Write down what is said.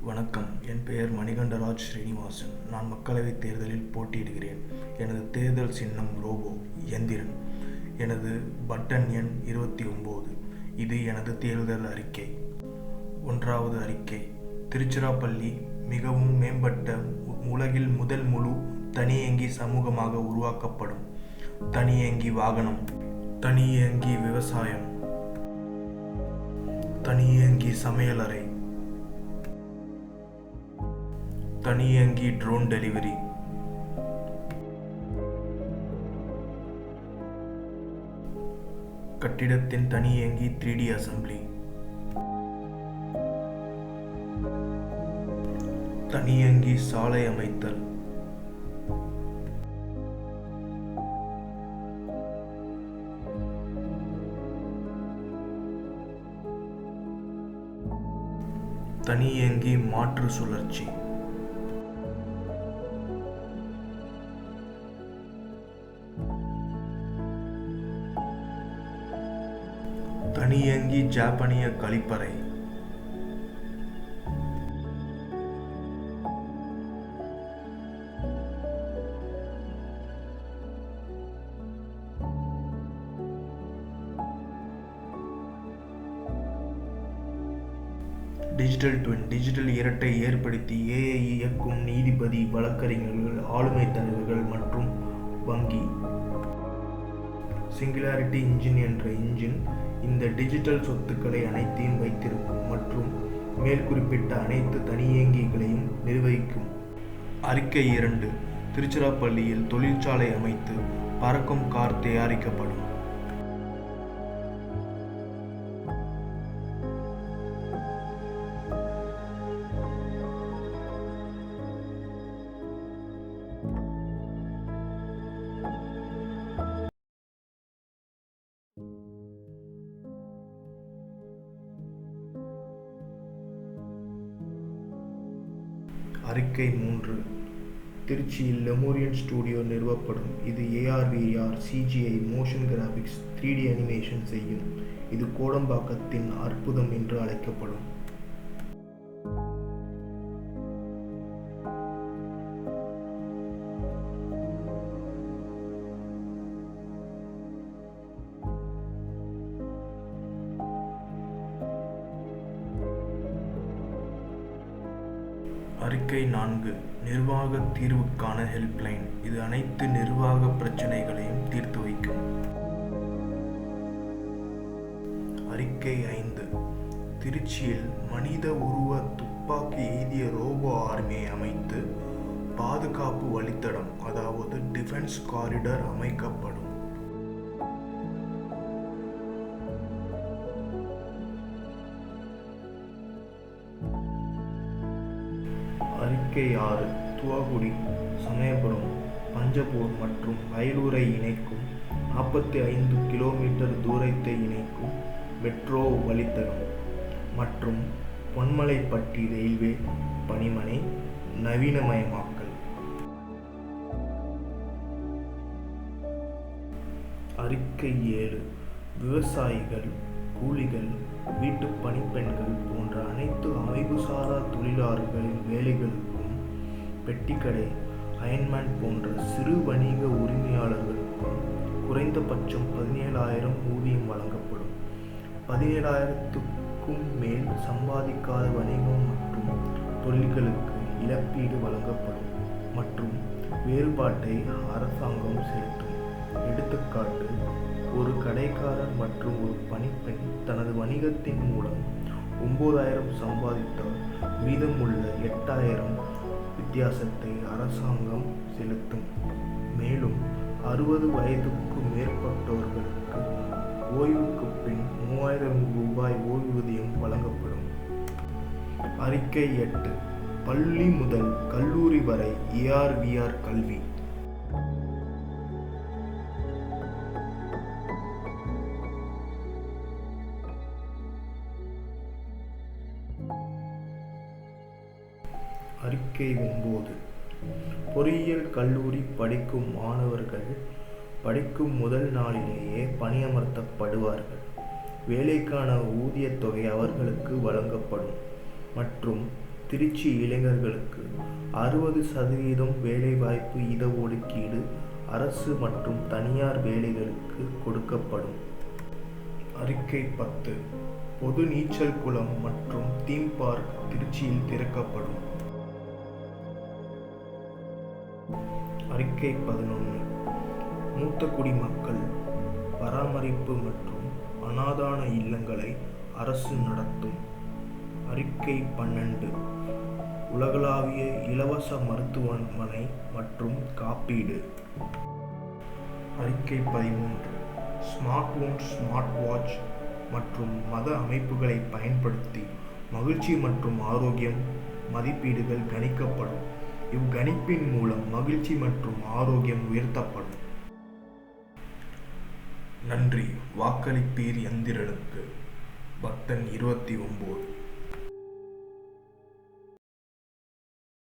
வணக்கம். என் பெயர் மணிகண்டராஜ் ஸ்ரீனிவாசன். நான் மக்களவைத் தேர்தலில் போட்டியிடுகிறேன். எனது தேர்தல் சின்னம் ரோபோ எந்திரன். எனது பட்டன் எண் 29. இது எனது தேர்தல் அறிக்கை. 1வது அறிக்கை. திருச்சிராப்பள்ளி மிகவும் மேம்பட்ட உலகில் முதல் முழு தனியங்கி சமூகமாக உருவாக்கப்படும். தனியங்கி வாகனம், தனியங்கி விவசாயம், தனியங்கி சமையலறை, தனியங்கி ட்ரோன் டெலிவரி, கட்டிடத்தின் தனியங்கி 3D அசெம்பிளி, தனியங்கி சாலை அமைத்தல், தனியங்கி மாற்று சுழற்சி, தனியங்கி ஜப்பானிய கழிப்பறை, டிஜிட்டல் ட்வின். டிஜிட்டல் இரட்டை ஏற்படுத்தி AI இயக்கும் நீதிபதி, வழக்கறிஞர்கள், ஆளுமை தலைவர்கள் மற்றும் வங்கி. சிங்குலாரிட்டி இன்ஜின் என்ற இன்ஜின் இந்த டிஜிட்டல் சொத்துக்களை அனைத்தையும் வைத்திருக்கும் மற்றும் மேற்குறிப்பிட்ட அனைத்து தனியங்கிகளையும் நிர்வகிக்கும். அறிக்கை 2. திருச்சிராப்பள்ளியில் தொழிற்சாலை அமைத்து பறக்கும் கார் தயாரிக்கப்படும். அறிக்கை 3. திருச்சியில் லெமோரியன் ஸ்டுடியோ நிறுவப்படும். இது AR/VR, CGI, motion graphics, 3D animation செய்யும். இது கோடம்பாக்கத்தின் அற்புதம் என்று அழைக்கப்படும். அறிக்கை 4. நிர்வாக தீர்வுக்கான ஹெல்ப்லைன். இது அனைத்து நிர்வாக பிரச்சனைகளையும் தீர்த்து வைக்கும். அறிக்கை 5. திருச்சியில் மனித உருவ துப்பாக்கி எய்திய ரோபோ ஆர்மியை அமைத்து பாதுகாப்பு வழித்தடம், அதாவது டிஃபென்ஸ் காரிடர் அமைக்கப்படும். அறிக்கை 6. துவாக்குடி, சமயபுரம், பஞ்சப்பூர் மற்றும் அயலூரை இணைக்கும் 45 கிலோமீட்டர் தூரத்தை இணைக்கும் மெட்ரோ வழித்தடம் மற்றும் பொன்மலைப்பட்டி ரயில்வே பணிமனை நவீனமயமாக்கல். அறிக்கை 7. விவசாயிகள், கூலிகள், வீட்டு பணிப்பெண்கள் போன்ற அனைத்து அமைப்புசாரா தொழிலாளர்களின் வேலைகளுக்கும், பெட்டிக்கடை, அயன்மேன் போன்ற சிறு வணிக உரிமையாளர்களுக்கும் குறைந்தபட்சம் 17,000 ஊதியம் வழங்கப்படும். 17,000க்கும் மேல் சம்பாதிக்காத வணிகம் மற்றும் தொழில்களுக்கு இழப்பீடு வழங்கப்படும் மற்றும் வேறுபாட்டை அரசாங்கம் செலுத்தும். எடுத்துக்காட்டு, ஒரு கடைக்காரர் மற்றும் ஒரு பணிப்பெண் தனது வணிகத்தின் மூலம் 9,000 சம்பாதித்தால் மீதமுள்ள 8,000 வித்தியாசத்தை அரசாங்கம் செலுத்தும். மேலும் 60 வயதுக்கு மேற்பட்டவர்களுக்கு ஓய்வுக்கு பின் 3,000 ரூபாய் ஓய்வூதியம் வழங்கப்படும். அறிக்கை 8. பள்ளி முதல் கல்லூரி வரை AR/VR கல்வி. அறிக்கை 9. பொறியியல் கல்லூரி படிக்கும் மாணவர்கள் படிக்கும் முதல் நாளிலேயே பணியமர்த்தப்படுவார்கள். வேலைக்கான ஊதியத் தொகை அவர்களுக்கு வழங்கப்படும் மற்றும் திருச்சி இளைஞர்களுக்கு 60% வேலைவாய்ப்பு இடஒதுக்கீடு அரசு மற்றும் தனியார் வேலைகளுக்கு கொடுக்கப்படும். அறிக்கை 10. பொது நீச்சல் குளம் மற்றும் தீம் பார்க் திருச்சியில் திறக்கப்படும். அறிக்கை 11. மூத்த குடிமக்கள் பராமரிப்பு மற்றும் அனாதான இல்லங்களை அரசு நடத்தும். அறிக்கை 12. உலகளாவிய இலவச மருத்துவமனை மற்றும் காப்பீடு. அறிக்கை 13. ஸ்மார்ட் போன், ஸ்மார்ட் வாட்ச் மற்றும் மத அமைப்புகளை பயன்படுத்தி மகிழ்ச்சி மற்றும் ஆரோக்கியம் மதிப்பீடுகள் கணிக்கப்படும். இவ்வணிப்பின் மூலம் மகிழ்ச்சி மற்றும் ஆரோக்கியம் உயர்த்தப்படும். நன்றி. வாக்களிப்பீர் எந்திரனுக்கு. பக்தன் 29.